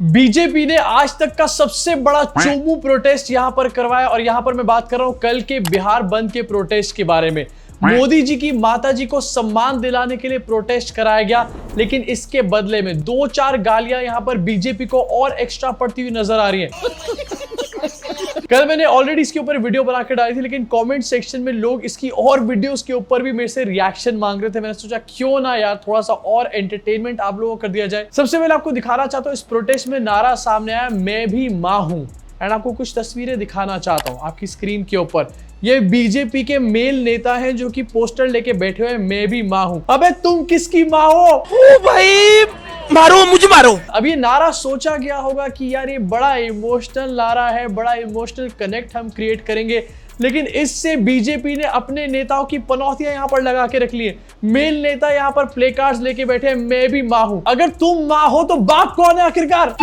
BJP ने आज तक का सबसे बड़ा चोमू प्रोटेस्ट यहां पर करवाया और यहां पर मैं बात कर रहा हूं कल के बिहार बंद के प्रोटेस्ट के बारे में। मोदी जी की माताजी को सम्मान दिलाने के लिए प्रोटेस्ट कराया गया, लेकिन इसके बदले में 2-4 गालियां यहां पर बीजेपी को और एक्स्ट्रा पड़ती हुई नजर आ रही हैं। कल मैंने ऑलरेडी इसके ऊपर वीडियो बना के डाली थी, लेकिन कमेंट सेक्शन में लोग इसकी और वीडियोस के ऊपर भी मेरे से रिएक्शन मांग रहे थे। मैंने सोचा क्यों ना यार थोड़ा सा और एंटरटेनमेंट आप लोगों को कर दिया जाए। सबसे पहले आपको दिखाना चाहता हूँ इस प्रोटेस्ट में नारा सामने आया, मैं भी मां हूं। एंड आपको कुछ तस्वीरें दिखाना चाहता हूँ आपकी स्क्रीन के ऊपर। ये बीजेपी के मेल नेता हैं जो कि पोस्टर लेके बैठे हुए हैं, मैं भी मां हूं। अबे तुम किसकी मां हो? ओ भाई मारो, मुझे मारो। अब ये नारा सोचा गया होगा कि यार ये बड़ा इमोशनल नारा है, बड़ा इमोशनल कनेक्ट हम क्रिएट करेंगे, लेकिन इससे बीजेपी ने अपने नेताओं की पनौतियां यहां पर लगा के रख ली है। मेल नेता यहां पर प्ले कार्ड्स लेके बैठे हैं, मैं भी मां हूं। अगर तुम मां हो तो बाप कौन है आखिरकार?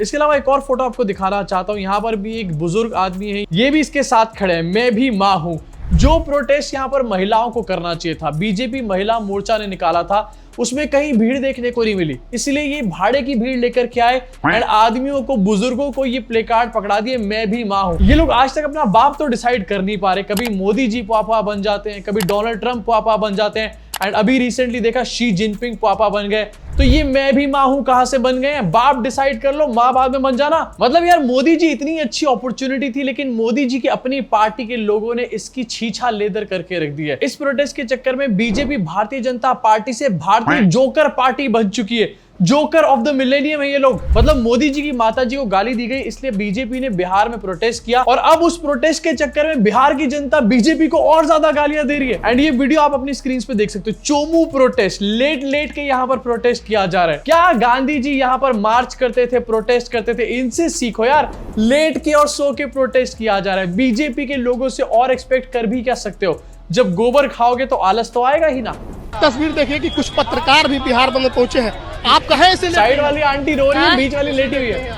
इसके अलावा एक और फोटो आपको दिखाना चाहता हूं। यहां पर भी एक बुजुर्ग आदमी है, ये भी इसके साथ खड़े हैं, मैं भी मां हूं। जो प्रोटेस्ट यहां पर महिलाओं को करना चाहिए था, बीजेपी महिला मोर्चा ने निकाला था, उसमें कहीं भीड़ देखने को नहीं मिली, इसलिए ये भाड़े की भीड़ लेकर के आए एंड आदमियों को, बुजुर्गों को ये प्ले कार्ड पकड़ा दिए, मैं भी मां हूं। ये लोग आज तक अपना बाप तो डिसाइड कर नहीं पा रहे, कभी मोदी जी पापा बन जाते हैं, कभी डोनाल्ड ट्रंप पापा बन जाते हैं, एंड अभी रिसेंटली देखा शी जिनपिंग पापा बन गए। तो ये मैं भी मां हूं कहां से बन गए हैं? बाप डिसाइड कर लो, मां बाद में बन जाना। मतलब यार मोदी जी इतनी अच्छी अपॉर्चुनिटी थी, लेकिन मोदी जी की अपनी पार्टी के लोगों ने इसकी छीछा लेदर करके रख दी है। इस प्रोटेस्ट के चक्कर में बीजेपी भारतीय जनता पार्टी से भारतीय जोकर पार्टी बन चुकी है। जोकर ऑफ द मिलेनियम है ये लोग। मतलब मोदी जी की माताजी को गाली दी गई, इसलिए बीजेपी ने बिहार में प्रोटेस्ट किया और अब उस प्रोटेस्ट के चक्कर में बिहार की जनता बीजेपी को और ज्यादा गालियां दे रही है। एंड ये वीडियो आप अपनी स्क्रीन पे देख सकते हो। चोमू प्रोटेस्ट, लेट के यहाँ पर प्रोटेस्ट किया जा रहा है। क्या गांधी जी यहाँ पर मार्च करते थे, प्रोटेस्ट करते थे? इनसे सीखो यार, लेट के और सो के प्रोटेस्ट किया जा रहा है। बीजेपी के लोगों से और एक्सपेक्ट कर भी क्या सकते हो? जब गोबर खाओगे तो आलस तो आएगा ही ना। तस्वीर देखिए कि कुछ पत्रकार भी बिहार बंद में पहुंचे हैं। आप कहे इसे? साइड वाली आंटी रो रही है, बीच वाली लेटी हुई है।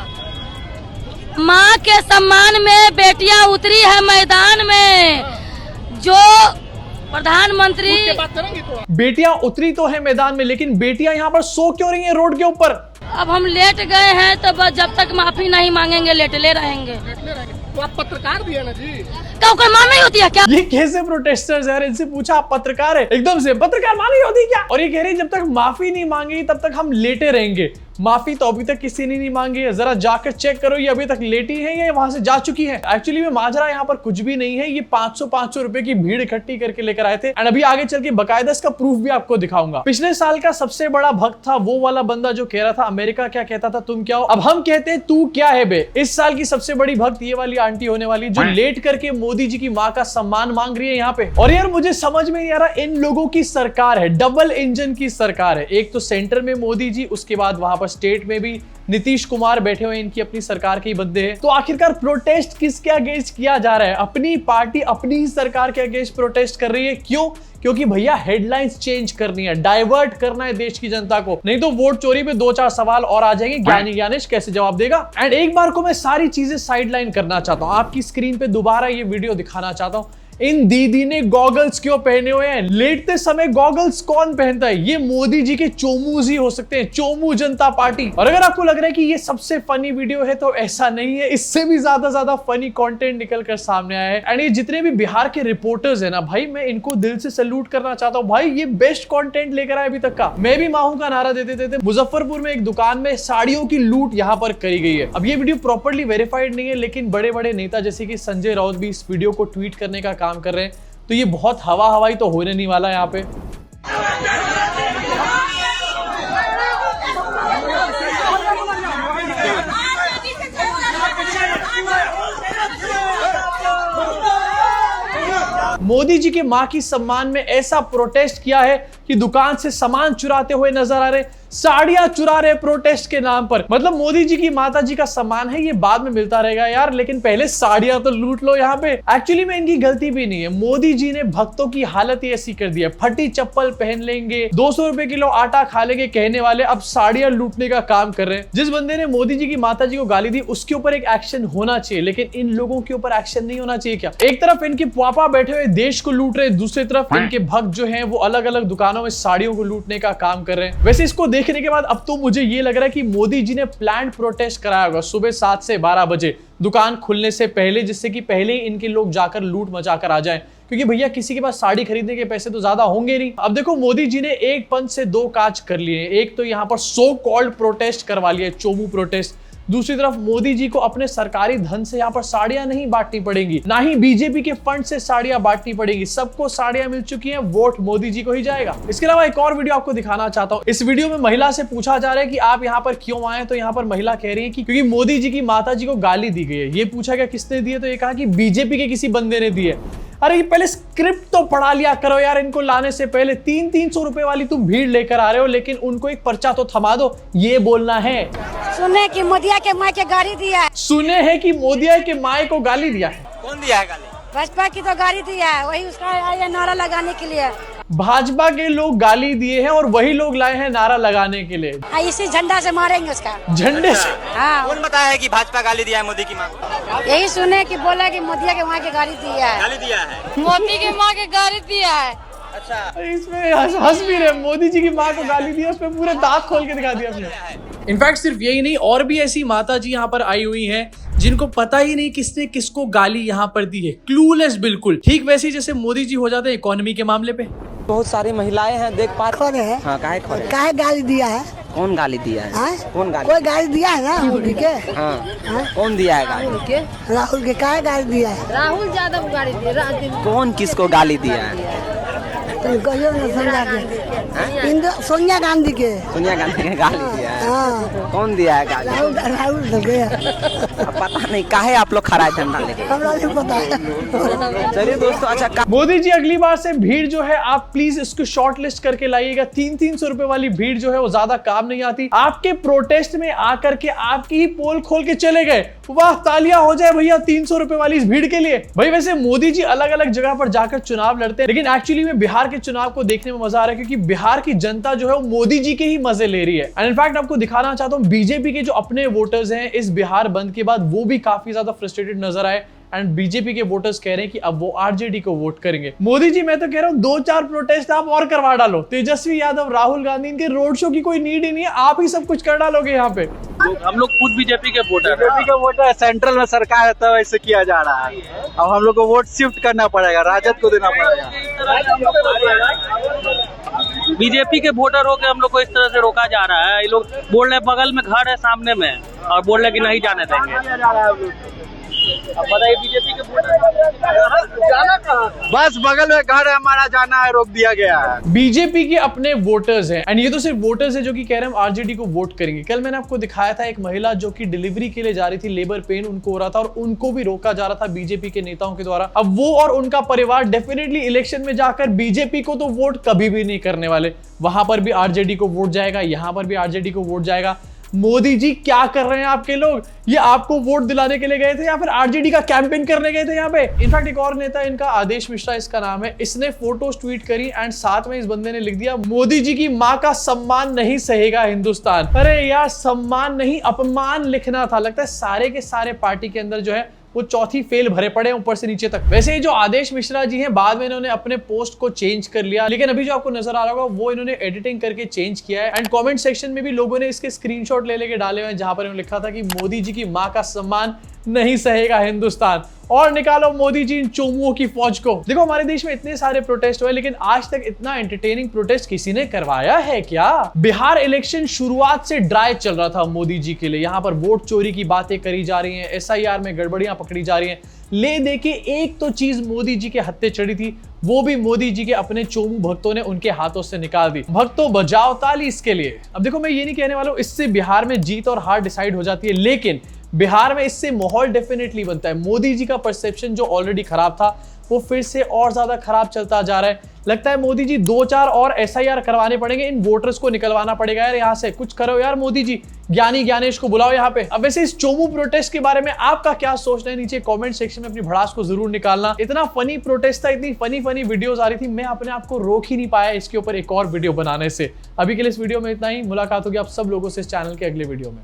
माँ के सम्मान में बेटियां उतरी है मैदान में, जो प्रधानमंत्री। बेटियां उतरी तो है मैदान में, लेकिन बेटियां यहाँ पर सो क्यों रही हैं रोड के ऊपर? अब हम लेट गए हैं तो बस जब तक माफी नहीं मांगेंगे लेटले रहेंगे। तो आप पत्रकार भी है ना जी? क्या मान नहीं होती है क्या? ये कैसे प्रोटेस्टर्स है? इनसे पूछा आप पत्रकार है, एकदम से पत्रकार मान नहीं होती क्या? और ये कह रही जब तक माफी नहीं मांगेगी तब तक हम लेटे रहेंगे। माफी तो अभी तक किसी ने नहीं मांगी है। जरा जाकर चेक करो ये अभी तक लेटी है या वहां से जा चुकी है। एक्चुअली में माजरा यहाँ पर कुछ भी नहीं है। ये 500 रुपए की भीड़ इकट्ठी करके लेकर आए थे एंड अभी आगे चल के बकायदा इसका प्रूफ भी आपको दिखाऊंगा। पिछले साल का सबसे बड़ा भक्त था वो वाला बंदा जो कह रहा था अमेरिका क्या कहता था, तुम क्या हो? अब हम कहते हैं तू क्या है बे। इस साल की सबसे बड़ी भक्त ये वाली आंटी होने वाली, जो लेट करके मोदी जी की माँ का सम्मान मांग रही है यहाँ पे। और यार मुझे समझ में नहीं आ रहा, इन लोगों की सरकार है, डबल इंजन की सरकार है। एक तो सेंटर में मोदी जी, उसके बाद वहां पर स्टेट में भी नीतीश कुमार बैठे हुए, इनकी अपनी सरकार के ही बंदे हैं। तो आखिरकार प्रोटेस्ट किसके अगेंस्ट किया जा रहा है? अपनी पार्टी अपनी ही सरकार के अगेंस्ट प्रोटेस्ट कर रही है। क्यों? क्योंकि भैया हेडलाइंस चेंज करनी है, डाइवर्ट करना है देश की जनता को, नहीं तो वोट चोरी पे 2-4 सवाल और आ जाएंगे। ज्ञानेश कैसे जवाब देगा? एंड एक बार को मैं सारी चीजें साइडलाइन करना चाहता हूं, आपकी स्क्रीन पे दोबारा ये वीडियो दिखाना चाहता हूं। इन दीदी ने गॉगल्स क्यों पहने हुए हैं? लेटते समय गॉगल्स कौन पहनता है? ये मोदी जी के चोमूज ही हो सकते हैं, चोमू जनता पार्टी। और अगर आपको लग रहा है कि ये सबसे फनी वीडियो है तो ऐसा नहीं है, इससे भी ज्यादा फनी कंटेंट निकल कर सामने आया है। एंड ये जितने भी बिहार के रिपोर्टर्स है ना भाई, मैं इनको दिल से सैल्यूट करना चाहता हूँ। भाई ये बेस्ट कंटेंट लेकर आए अभी तक का। मैं भी मां हूं का नारा देते देते मुजफ्फरपुर में एक दुकान में साड़ियों की लूट यहाँ पर करी गई है। अब ये वीडियो प्रॉपर्ली वेरीफाइड नहीं है, लेकिन बड़े बड़े नेता जैसे कि संजय राउत भी इस वीडियो को ट्वीट करने का काम कर रहे हैं, तो ये बहुत हवाई तो होने नहीं वाला यहाँ पे। मोदी जी के मां की सम्मान में ऐसा प्रोटेस्ट किया है कि दुकान से सामान चुराते हुए नजर आ रहे, साड़ियां चुरा रहे प्रोटेस्ट के नाम पर। मतलब मोदी जी की माता जी का सम्मान है, ये बाद में मिलता रहेगा यार, लेकिन पहले साड़ियां तो लूट लो यहाँ पे। एक्चुअली में इनकी गलती भी नहीं है, मोदी जी ने भक्तों की हालत ही ऐसी कर दी है। फटी चप्पल पहन लेंगे, 200 रुपए किलो आटा खा लेंगे कहने वाले अब साड़ियां लूटने का काम कर रहे हैं। जिस बंदे ने मोदी जी की माता जी को गाली दी उसके ऊपर एक एक्शन होना चाहिए, लेकिन इन लोगों के ऊपर एक्शन नहीं होना चाहिए क्या? एक तरफ इनके पापा बैठे हुए देश को लूट रहे, दूसरी तरफ इनके भक्त जो हैं वो अलग अलग दुकानों में साड़ियों को लूटने का काम कर रहे हैं। वैसे इसको देखने के बाद अब तो मुझे ये लग रहा है कि मोदी जी ने प्लान्ड प्रोटेस्ट कराया होगा सुबह 7 से 12 बजे दुकान खुलने से पहले, जिससे कि पहले ही इनके लोग जाकर लूट मचाकर आ जाएं, क्योंकि भैया किसी के पास साड़ी खरीदने के पैसे तो ज्यादा होंगे नहीं। अब देखो मोदी जी ने एक पंच से दो काज कर लिए। एक तो यहाँ पर सो कॉल्ड प्रोटेस्ट करवा लिया, चोमू प्रोटेस्ट। दूसरी तरफ मोदी जी को अपने सरकारी धन से यहाँ पर साड़ियां नहीं बांटनी पड़ेंगी, ना ही बीजेपी के फंड से साड़ियां बांटनी पड़ेगी। सबको साड़ियां मिल चुकी हैं, वोट मोदी जी को ही जाएगा। इसके अलावा एक और वीडियो आपको दिखाना चाहता हूं। इस वीडियो में महिला से पूछा जा रहा है कि आप यहाँ पर क्यों आए, तो यहाँ पर महिला कह रही है कि क्योंकि मोदी जी की माता जी को गाली दी गई है। ये पूछा गया किसने दी है, तो ये कहा कि बीजेपी के किसी बंदे ने दी है। अरे ये पहले स्क्रिप्ट तो पढ़ा लिया करो यार, इनको लाने से पहले 300 रुपए वाली तुम भीड़ लेकर आ रहे हो, लेकिन उनको एक पर्चा तो थमा दो, ये बोलना है। सुने कि मोदिया के माँ के गाड़ी दिया है। सुने हैं कि मोदिया के माए को गाली दिया है। कौन दिया है गाली? भाजपा की तो गाड़ी दिया है, वही उसका ये नारा लगाने के लिए। भाजपा के लोग गाली दिए हैं और वही लोग लाए हैं नारा लगाने के लिए। इसी झंडा से मारेंगे उसका, झंडे से। हाँ, कौन बताया है कि भाजपा गाली दिया है मोदी की माँ को? यही सुने कि बोला कि मोदिया के माँ के गाड़ी दिया है। गाली दिया है मोदी की माँ के गाड़ी दिया है। अच्छा, इसमें हंस भी रहे, मोदी जी की माँ को गाली दिया, उसमें पूरे दांत खोल के दिखा दिया अपने। इनफैक्ट सिर्फ यही नहीं, और भी ऐसी माता जी यहाँ पर आई हुई हैं जिनको पता ही नहीं किसने किसको गाली यहाँ पर दी है, क्लूलेस बिल्कुल। ठीक वैसे ही जैसे मोदी जी हो जाते हैं इकोनॉमी के मामले पे। बहुत सारी महिलाएं हैं, देख पा खोरे है। हाँ, काहे गाली दिया है? कौन गाली दिया है? हाँ? कौन गाली? कोई गाली दिया है ना राहुल जी के? हाँ, कौन दिया है गाली? राहुल के काहे गाली दिया है? राहुल यादव गाड़ी दिया। कौन किसको गाली दिया है? तो कहियो ना सोनिया गांधी के। सोनिया गांधी ने गाली दिया है। हाँ, कौन दिया है गाली? राहुल तो गया। अब पता नहीं काहे आप लोग खड़ा झंडा लेके। हमरा नहीं पता है। चलिए दोस्तों, अच्छा मोदी जी अगली बार से भीड़ जो है आप प्लीज इसको शॉर्ट लिस्ट करके लाइएगा। 300 रुपए वाली भीड़ जो है वो ज्यादा काम नहीं आती। आपके प्रोटेस्ट में आकर के आपकी ही पोल खोल के चले गए, वाह तालियां हो जाए भैया 300 रुपए वाली इस भीड़ के लिए। भाई वैसे मोदी जी अलग अलग जगह पर जाकर चुनाव लड़ते हैं, लेकिन एक्चुअली में बिहार के चुनाव को देखने में मजा आ रहा है, क्योंकि बिहार की जनता जो है वो मोदी जी के ही मजे ले रही है। एंड इनफैक्ट आपको दिखाना चाहता हूं, बीजेपी के जो अपने वोटर्स हैं इस बिहार बंद के बाद वो भी काफी ज्यादा फ्रस्ट्रेटेड नजर आए। एंड बीजेपी के वोटर्स कह रहे हैं कि अब वो आरजेडी को वोट करेंगे। मोदी जी मैं तो कह रहा हूं 2-4 प्रोटेस्ट आप और करवा डालो। तेजस्वी यादव, राहुल गांधी, इनके रोड शो की कोई नीड ही नहीं है, आप ही सब कुछ कर डालोगे यहाँ पे। हम लोग खुद बीजेपी के वोटर है, सेंट्रल में सरकार है तब ऐसे किया जा रहा है। अब हम लोग को वोट शिफ्ट करना पड़ेगा, राजद को देना पड़ेगा। बीजेपी के वोटर हो के हम लोग को इस तरह से रोका जा रहा है। ये लोग बोल रहे बगल में घर है सामने में, और बोल रहे कि नहीं जाने देंगे। अब बताइए बीजेपी के जाना कहाँ? बस बगल में घर है हमारा, जाना है, रोक दिया गया है। बीजेपी के अपने वोटर्स हैं, एंड ये तो सिर्फ वोटर्स हैं जो कि कह रहे हैं आरजेडी को वोट करेंगे। कल मैंने आपको दिखाया था एक महिला जो कि डिलीवरी के लिए जा रही थी, लेबर पेन उनको हो रहा था और उनको भी रोका जा रहा था बीजेपी के नेताओं के द्वारा। अब वो और उनका परिवार डेफिनेटली इलेक्शन में जाकर बीजेपी को तो वोट कभी भी नहीं करने वाले। वहां पर भी आरजेडी को वोट जाएगा, यहां पर भी आरजेडी को वोट जाएगा। मोदी जी क्या कर रहे हैं आपके लोग? ये आपको वोट दिलाने के लिए गए थे या फिर आरजेडी का कैंपेन करने गए थे यहाँ पे? इनफैक्ट एक और नेता, इनका आदेश मिश्रा इसका नाम है, इसने फोटोज ट्वीट करी एंड साथ में इस बंदे ने लिख दिया मोदी जी की माँ का सम्मान नहीं सहेगा हिंदुस्तान। अरे यार, सम्मान नहीं अपमान लिखना था। लगता है सारे के सारे पार्टी के अंदर जो है वो चौथी फेल भरे पड़े हैं ऊपर से नीचे तक। वैसे ही जो आदेश मिश्रा जी हैं, बाद में इन्होंने अपने पोस्ट को चेंज कर लिया, लेकिन अभी जो आपको नजर आ रहा होगा वो इन्होंने एडिटिंग करके चेंज किया है। एंड कमेंट सेक्शन में भी लोगों ने इसके स्क्रीनशॉट ले लेके डाले हुए हैं, जहां पर इन्होंने लिखा था कि मोदी जी की मां का सम्मान नहीं सहेगा हिंदुस्तान, और निकालो मोदी जी इन चोमुओं की फौज को। देखो हमारे देश में इतने सारे प्रोटेस्ट हुए, लेकिन आज तक इतना एंटरटेनिंग प्रोटेस्ट किसी ने करवाया है क्या? बिहार इलेक्शन शुरुआत से ड्राई चल रहा था मोदी जी के लिए। यहाँ पर वोट चोरी की बातें करी जा रही हैं, एसआईआर में गड़बड़ियां पकड़ी जा रही हैं। ले देके एक तो चीज मोदी जी के हत्थे चढ़ी थी, वो भी मोदी जी के अपने चोमू भक्तों ने उनके हाथों से निकाल दी। भक्तों बजाओ ताली इसके लिए। अब देखो मैं ये नहीं कहने वाला हूं इससे बिहार में जीत और हार डिसाइड हो जाती है, लेकिन बिहार में इससे माहौल डेफिनेटली बनता है। मोदी जी का परसेप्शन जो ऑलरेडी खराब था वो फिर से और ज्यादा खराब चलता जा रहा है। लगता है मोदी जी 2-4 और एसआईआर करवाने पड़ेंगे, इन वोटर्स को निकलवाना पड़ेगा यार यहाँ से। कुछ करो यार मोदी जी, ज्ञानी ज्ञानेश को बुलाओ यहाँ पे। अब वैसे इस चोमू प्रोटेस्ट के बारे में आपका क्या सोचना है, नीचे कमेंट सेक्शन में अपनी भड़ास को जरूर निकालना। इतना फनी प्रोटेस्ट था, इतनी फनी वीडियोस आ रही थी, मैं अपने आप को रोक ही नहीं पाया इसके ऊपर एक और वीडियो बनाने से। अभी के लिए इस वीडियो में इतना ही। मुलाकात होगी आप सब लोगों से इस चैनल के अगले वीडियो में।